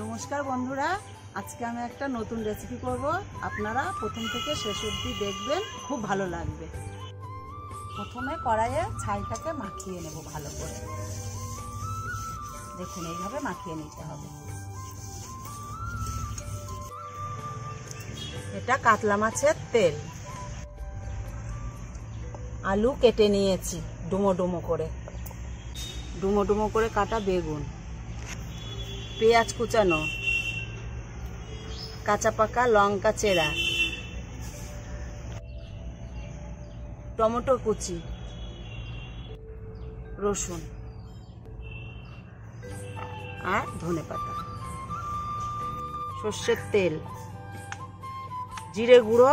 নমস্কার বন্ধুরা, আজকে আমি একটা নতুন রেসিপি করব। আপনারা প্রথম থেকে শেষ অবধি দেখবেন, খুব ভালো লাগবে। প্রথমে কড়াইয়ে ছাইটাকে মাখিয়ে নেব ভালো করে। দেখুন, এইভাবে মাখিয়ে নিতে হবে। এটা কাতলা মাছের তেল। আলু কেটে নিয়েছি ডুমো ডুমো করে কাটা বেগুন, পেঁয়াজ কুচানো, কাঁচা পাকা লঙ্কা চেরা, টমেটো কুচি, রসুন আর ধনেপাতা, সর্ষের তেল, জিরে গুঁড়ো,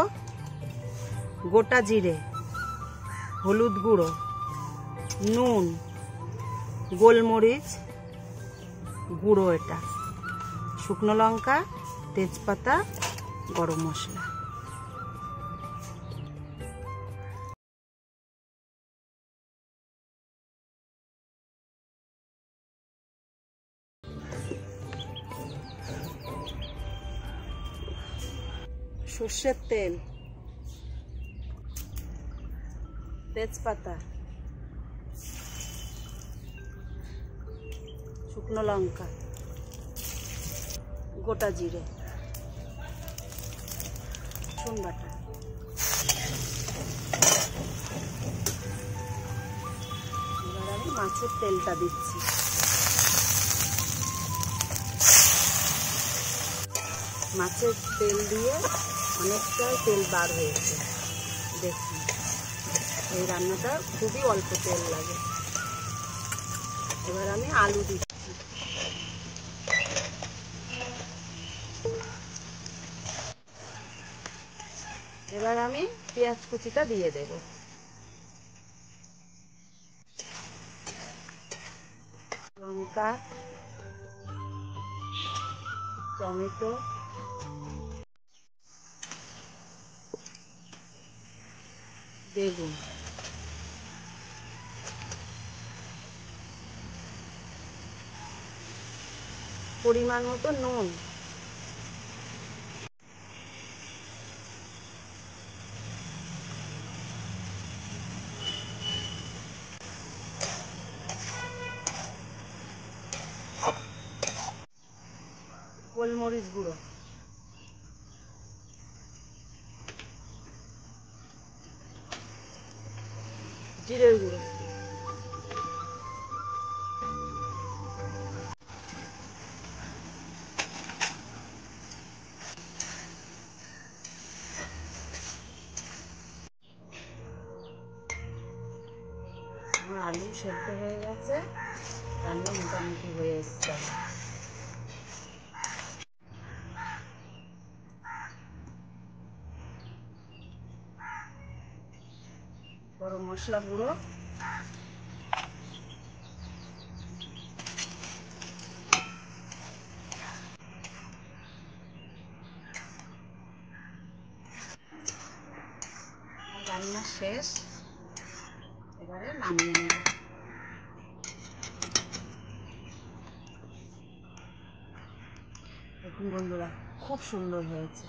গোটা জিরে, হলুদ গুঁড়ো, নুন, গোলমরিচ গুঁড়ো, এটা শুকনো লঙ্কা, তেজপাতা, গরম মশলা। সর্ষের তেল, তেজপাতা, শুকনো লঙ্কা, গোটা জিরে, রসুন বাটা। এবার আমি মাছের তেলটা দিচ্ছি। মাছের তেল দিয়ে অনেকটাই তেল বার হয়েছে। দেখুন, এই রান্নাটা খুবই অল্প তেল লাগে। এবার আমি আলু দিচ্ছি। এবার আমি পেঁয়াজ কুচিটা দিয়ে দেব। লঙ্কা, টমেটো, বেগুন, পরিমাণ মতো নুন, গোলমরিচ গুঁড়ো, জিরের গুঁড়ো, আমার আলু সেদ্ধ হয়ে গেছে, রান্না মোটামুটি হয়ে এসছে। গরম মশলা গুঁড়ো, রান্না শেষ। এবারে নামিয়ে নেব। দেখুন বন্ধুরা, খুব সুন্দর হয়েছে।